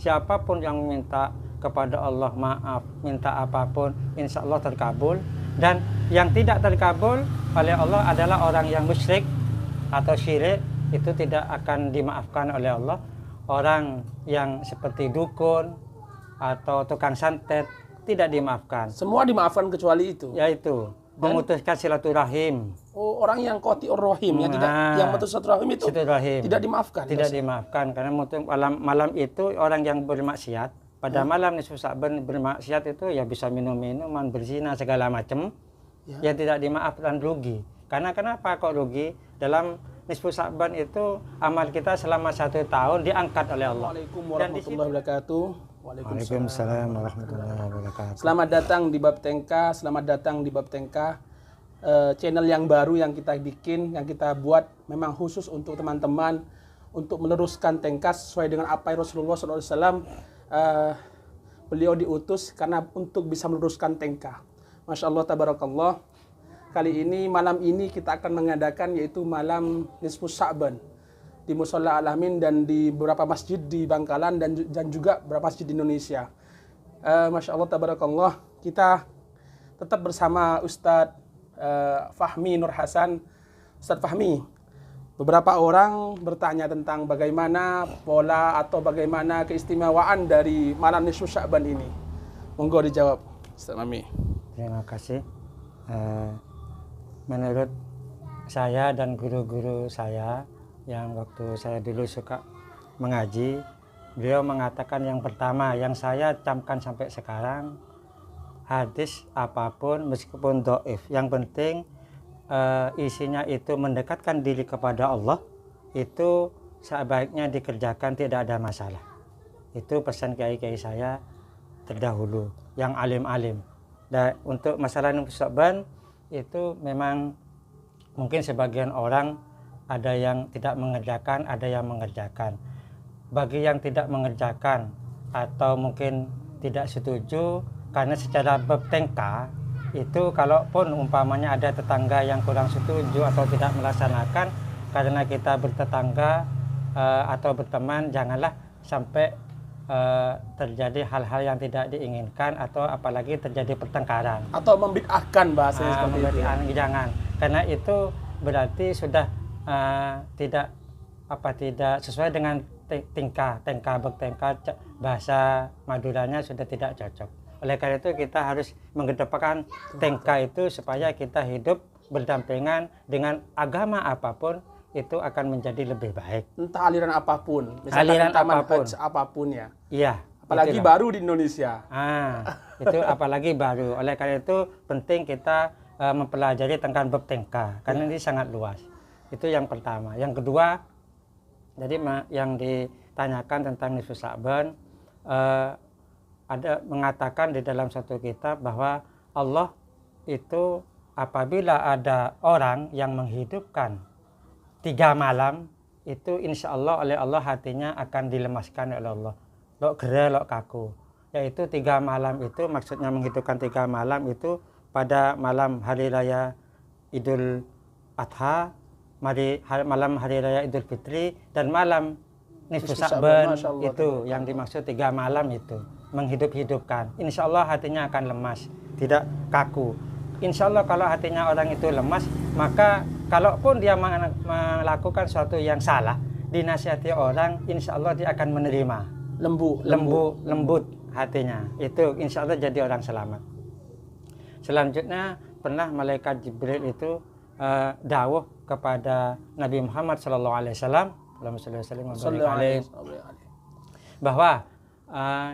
siapapun yang minta kepada Allah maaf, minta apapun, insya Allah terkabul. Dan yang tidak terkabul oleh Allah adalah orang yang musyrik atau syirik, itu tidak akan dimaafkan oleh Allah. Orang yang seperti dukun atau tukang santet tidak dimaafkan. Semua dimaafkan kecuali itu. Yaitu memutuskan silaturahim. Oh, orang yang qati'ur rahim, yang putus silaturahim itu tidak dimaafkan. Tidak dimaafkan karena malam itu orang yang bermaksiat pada malam nisfu Sa'ban bermaksiat itu ya bisa minum-minuman, berzina segala macam. Ya tidak dimaafkan, rugi. Karena kenapa kok rugi? Dalam nisfu Sa'ban itu amal kita selama 1 tahun diangkat oleh Allah. Waalaikumsalam warahmatullahi wabarakatuh. Waalaikumsalam warahmatullahi wabarakatuh. Selamat datang di Bab Tengka, selamat datang di Bab Tengka. Channel yang baru yang kita bikin, yang kita buat memang khusus untuk teman-teman untuk meneruskan Tengka sesuai dengan apa yang Rasulullah SAW beliau diutus karena untuk bisa meneruskan Tengka. Masya Allah, tabarakallah. Kali ini, malam ini kita akan mengadakan yaitu malam nisfu Sa'ban di Musholla Al-Amin dan di beberapa masjid di Bangkalan dan juga beberapa masjid di Indonesia. Masya Allah, tabarakallah. Kita tetap bersama Ustadz Fahmi Nur Hasan. Ustadz Fahmi, beberapa orang bertanya tentang bagaimana pola atau bagaimana keistimewaan dari malam nisfu Sa'ban ini. Monggo dijawab, Ustadz Fahmi. Terima kasih. Menurut saya dan guru-guru saya yang waktu saya dulu suka mengaji, beliau mengatakan yang pertama yang saya camkan sampai sekarang, hadis apapun meskipun dhaif, yang penting isinya itu mendekatkan diri kepada Allah, itu sebaiknya dikerjakan, tidak ada masalah. Itu pesan kiai-kiai saya terdahulu yang alim-alim. Dan untuk masalah nisfu Sa'ban itu memang mungkin sebagian orang ada yang tidak mengerjakan, ada yang mengerjakan. Bagi yang tidak mengerjakan atau mungkin tidak setuju, karena secara bab Tengka itu kalaupun umpamanya ada tetangga yang kurang setuju atau tidak melaksanakan, karena kita bertetangga atau berteman, janganlah sampai terjadi hal-hal yang tidak diinginkan atau apalagi terjadi pertengkaran atau membid'ahkan bahasanya seperti itu. Jangan, karena itu berarti sudah tidak sesuai dengan Tengka bahasa Maduranya sudah tidak cocok. Oleh karena itu kita harus mengedepankan Tengka itu supaya kita hidup berdampingan dengan agama apapun, itu akan menjadi lebih baik. Entah aliran apapun, misalkan apapun ya. Iya. Apalagi itulah. Baru di Indonesia. Itu apalagi baru. Oleh karena itu penting kita mempelajari tentang bab Tengka karena ini sangat luas. Itu yang pertama. Yang kedua, jadi yang ditanyakan tentang nisfu Sa'ban, ada mengatakan di dalam satu kitab bahwa Allah itu apabila ada orang yang menghidupkan 3 malam, itu insya Allah oleh Allah hatinya akan dilemaskan oleh Allah. Lok gere, lok kaku. Yaitu 3 malam itu maksudnya menghidupkan 3 malam itu pada malam hari raya Idul Adha, malam hari raya Idul Fitri, dan malam nisfu Sa'ban itu yang dimaksud 3 malam itu. Menghidup-hidupkan. Insya Allah hatinya akan lemas, tidak kaku. Insya Allah kalau hatinya orang itu lemas, maka kalaupun dia melakukan sesuatu yang salah, dinasihati orang, insya Allah dia akan menerima. Lembut hatinya. Itu insya Allah jadi orang selamat. Selanjutnya pernah malaikat Jibril itu dawuh kepada Nabi Muhammad SAW, bahwa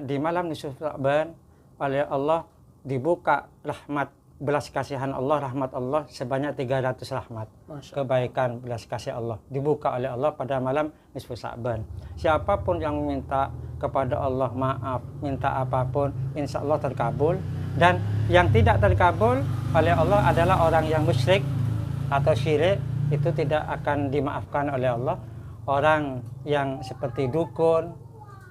di malam nisfu Sa'ban oleh Allah dibuka rahmat, belas kasihan Allah, rahmat Allah sebanyak 300 rahmat. Kebaikan belas kasih Allah dibuka oleh Allah pada malam nisfu Sa'ban. Siapapun yang minta kepada Allah maaf, minta apapun, insya Allah terkabul. Dan yang tidak terkabul oleh Allah adalah orang yang musyrik atau syirik, itu tidak akan dimaafkan oleh Allah. Orang yang seperti dukun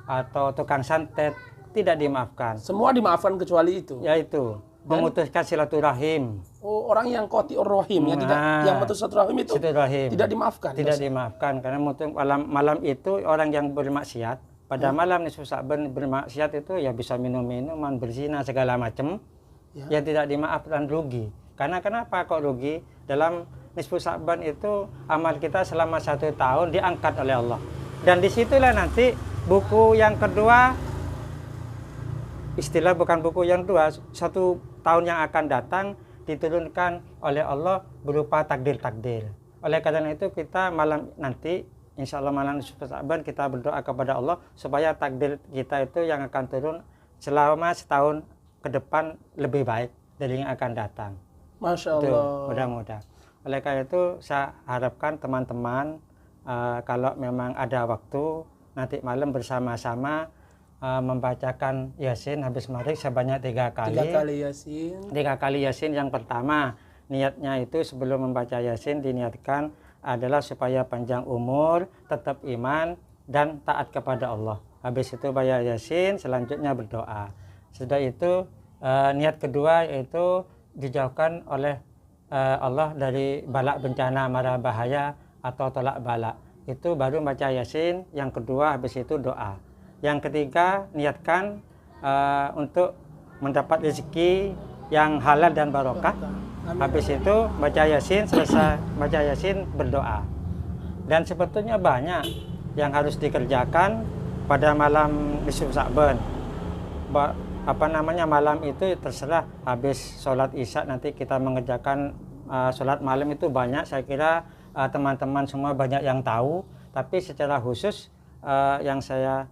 atau tukang santet tidak dimaafkan. Semua dimaafkan kecuali itu. Yaitu memutuskan silaturahim. Oh, orang yang qati'ur rahim, yang putus silaturahim itu tidak dimaafkan. Tidak dimaafkan karena malam itu orang yang bermaksiat Pada malam nisfu Sa'ban bermaksiat itu ya bisa minum-minuman, berzina segala macam. Ya tidak dimaafkan, rugi. Karena kenapa kok rugi? Dalam nisfu Sa'ban itu amal kita selama 1 tahun diangkat oleh Allah. Dan disitulah nanti buku yang kedua, istilah bukan buku yang kedua, 1 tahun yang akan datang diturunkan oleh Allah berupa takdir-takdir. Oleh karena itu kita malam nanti, insya Allah malam nisfu Sa'ban kita berdoa kepada Allah supaya takdir kita itu yang akan turun selama 1 tahun ke depan lebih baik dari yang akan datang. Masya Itu Allah. mudah-mudahan. Oleh karena itu saya harapkan teman-teman kalau memang ada waktu nanti malam bersama-sama membacakan Yasin habis maghrib sebanyak 3 kali. 3 kali Yasin. 3 kali Yasin. Yang pertama niatnya itu sebelum membaca Yasin diniatkan adalah supaya panjang umur, tetap iman dan taat kepada Allah. Habis itu baca Yasin, selanjutnya berdoa. Sudah itu niat kedua yaitu dijauhkan oleh Allah dari balak bencana, mara bahaya atau tolak balak. Itu baru baca Yasin. Yang kedua habis itu doa. Yang ketiga niatkan untuk mendapat rezeki yang halal dan barokah. Habis itu baca Yasin, selesai baca Yasin berdoa. Dan sebetulnya banyak yang harus dikerjakan pada malam nisfu Sa'ban. Malam itu terserah habis sholat isya nanti kita mengerjakan sholat malam itu banyak. Saya kira teman-teman semua banyak yang tahu, tapi secara khusus yang saya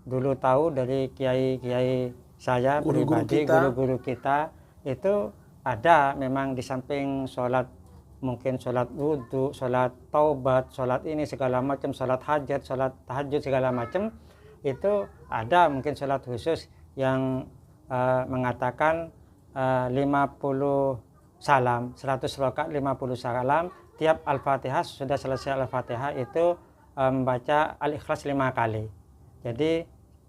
dulu tahu dari kiai-kiai saya pribadi, guru-guru kita itu ada memang di samping sholat, mungkin sholat wudhu, sholat taubat, sholat ini segala macam, sholat hajat, sholat tahajud segala macam, itu ada mungkin sholat khusus yang mengatakan 50 salam, 100 rakaat 50 salam. Tiap Al-Fatihah, sudah selesai Al-Fatihah itu membaca Al-Ikhlas 5 kali. Jadi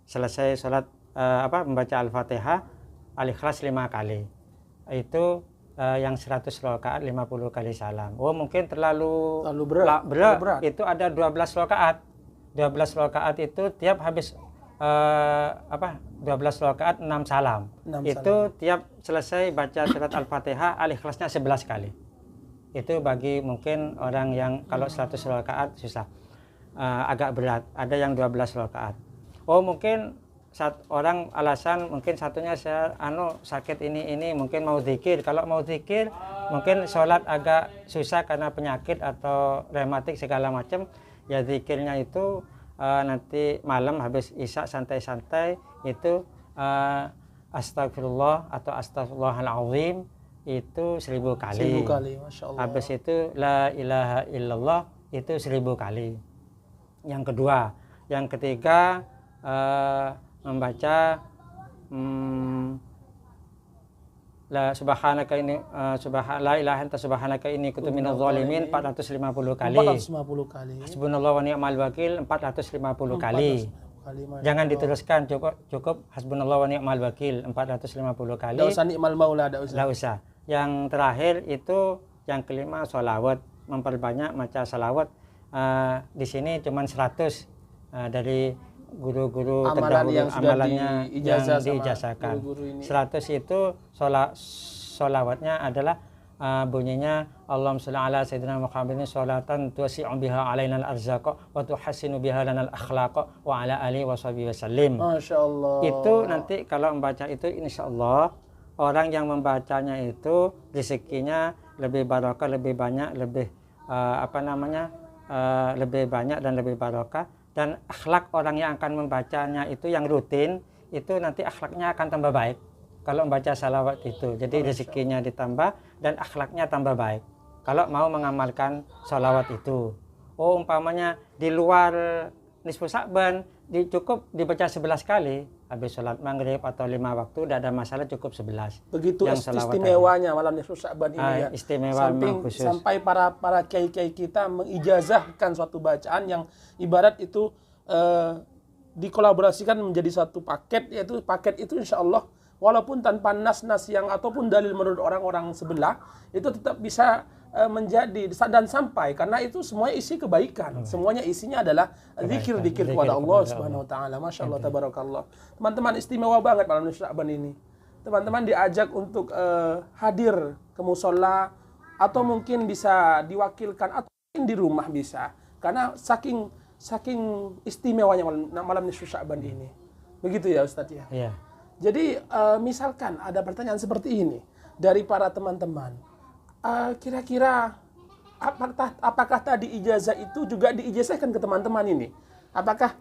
selesai sholat membaca Al-Fatihah, Al-Ikhlas 5 kali. Itu yang 100 rakaat 50 kali salam. Oh mungkin terlalu berat. Itu ada 12 rakaat. 12 rakaat itu tiap habis 12 rakaat 6 salam. Itu tiap selesai baca surat Al-Fatihah, Al-Ikhlasnya 11 kali. Itu bagi mungkin orang yang kalau 100 rakaat susah. Agak berat. Ada yang 12 rakaat. Oh mungkin orang alasan mungkin satunya saya sakit ini mungkin mau zikir. Kalau mau zikir mungkin sholat agak susah karena penyakit atau rematik segala macam. Ya zikirnya itu nanti malam habis isya santai-santai itu astagfirullah atau astagfirullahaladzim itu 1000 kali. 1000 kali, Masya Allah. Habis itu la ilaha illallah itu 1000 kali. Yang kedua, yang ketiga membaca la subhanaka ini la ilaha anta subhanaka inni kuntu minadz zalimin 450 kali. 450 kali. Hasbunallahu wa ni'mal wakil 450 kali. Jangan diteruskan, cukup hasbunallahu wa ni'mal wakil 450 kali. Enggak usah ni'mal maula, enggak usah. Yang terakhir itu yang kelima sholawat, memperbanyak baca sholawat. Di sini cuma 100 dari guru-guru terdahulu amalannya yang diijazahkan. 100 itu sholawatnya adalah bunyinya Allahumma sholli ala sayyidina Muhammadin sholatan tuwasi'u biha alaina al-arzaqa wa tuhassinu biha lana al-akhlaqa wa ala alihi wa sahbihi wasallim. Masya Allah. Itu nanti kalau membaca itu insya Allah orang yang membacanya itu rezekinya lebih barokah, lebih banyak, lebih lebih banyak dan lebih barokah. Dan akhlak orang yang akan membacanya itu yang rutin, itu nanti akhlaknya akan tambah baik kalau membaca salawat itu. Jadi rezekinya ditambah dan akhlaknya tambah baik kalau mau mengamalkan salawat itu. Oh umpamanya di luar nisfu Sa'ban cukup dibaca 11 kali habis sholat maghrib atau 5 waktu, tidak ada masalah, cukup 11. Begitu istimewanya malam nisfu Sa'ban ini ya. Istimewa khusus. Sampai para kiai-kiai kita mengijazahkan suatu bacaan yang ibarat itu dikolaborasikan menjadi satu paket, yaitu paket itu insya Allah walaupun tanpa nas-nas yang ataupun dalil menurut orang-orang sebelah itu tetap bisa menjadi dan sampai, karena itu semuanya isi kebaikan, semuanya isinya adalah zikir-zikir kepada Allah Subhanahu wa taala. Masya Allah, tabarakallah. Teman-teman, istimewa banget malam Sya'ban ini. Teman-teman diajak untuk hadir ke musola, atau mungkin bisa diwakilkan, atau mungkin di rumah bisa, karena saking istimewanya malam nisfu Sya'ban ini. Begitu ya Ustadz ya. Iya. Jadi misalkan ada pertanyaan seperti ini dari para teman-teman, kira-kira apakah tadi ijazah itu juga diijazahkan ke teman-teman ini? Apakah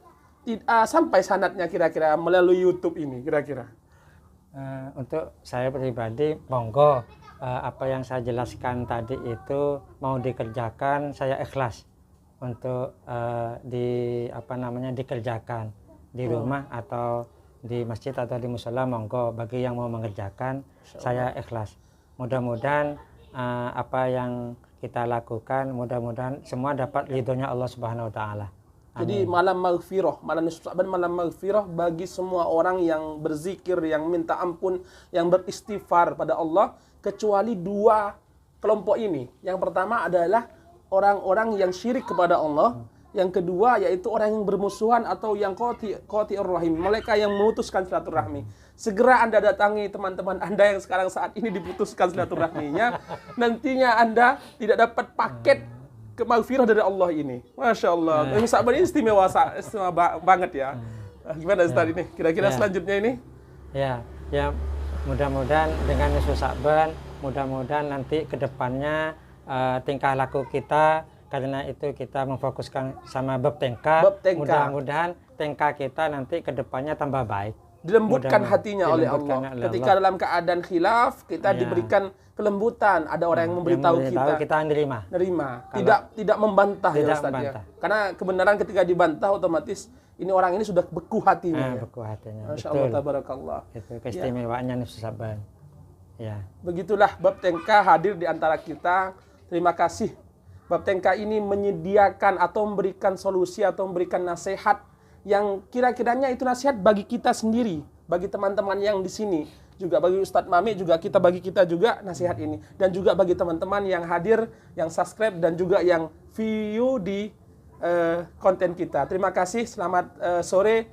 sampai sanadnya kira-kira melalui YouTube ini kira-kira? Untuk saya pribadi, monggo, apa yang saya jelaskan tadi itu mau dikerjakan, saya ikhlas untuk dikerjakan di rumah atau di masjid atau di musola, monggo. Bagi yang mau mengerjakan, saya ikhlas. Mudah-mudahan apa yang kita lakukan, mudah-mudahan semua dapat ridhonya Allah Subhanahu wa taala. Jadi malam maghfirah, malam nisfu Sya'ban, malam maghfirah bagi semua orang yang berzikir, yang minta ampun, yang beristighfar pada Allah, kecuali dua kelompok ini. Yang pertama adalah orang-orang yang syirik kepada Allah. Yang kedua yaitu orang yang bermusuhan atau yang qati'ur rahim, mereka yang memutuskan silaturahmi. Segera Anda datangi teman-teman Anda yang sekarang saat ini diputuskan silaturahminya. Nantinya Anda tidak dapat paket kemaghfirah dari Allah ini. Masya Allah. Ini Sya'ban ini istimewa banget ya. Gimana Ustaz ini? Kira-kira selanjutnya ini? Ya, mudah-mudahan dengan nisfu Sya'ban, mudah-mudahan nanti ke depannya tingkah laku kita, karena itu kita memfokuskan sama bab tengka. Mudah-mudahan tengka kita nanti ke depannya tambah baik. Dilembutkan hatinya oleh Allah. Ketika dalam keadaan khilaf, kita diberikan kelembutan. Ada orang yang memberitahu kita nerima. Tidak membantah ya Ustaz ya. Karena kebenaran ketika dibantah otomatis orang ini sudah beku hatinya. Beku hatinya. Masya Allah, tabarakallah. Itu keistimewaannya nisfu Sya'ban. Ya. Begitulah bab tengka hadir di antara kita. Terima kasih. Bab tengka ini menyediakan atau memberikan solusi atau memberikan nasihat yang kira-kiranya itu nasihat bagi kita sendiri, bagi teman-teman yang di sini, juga bagi Ustadz Mami, juga bagi kita juga nasihat ini, dan juga bagi teman-teman yang hadir, yang subscribe dan juga yang view di konten kita. Terima kasih, selamat sore.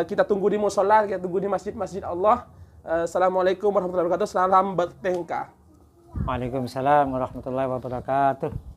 Kita tunggu di musola, kita tunggu di masjid-masjid Allah. Assalamualaikum warahmatullahi wabarakatuh. Salam bab tengka. Waalaikumsalam warahmatullahi wabarakatuh.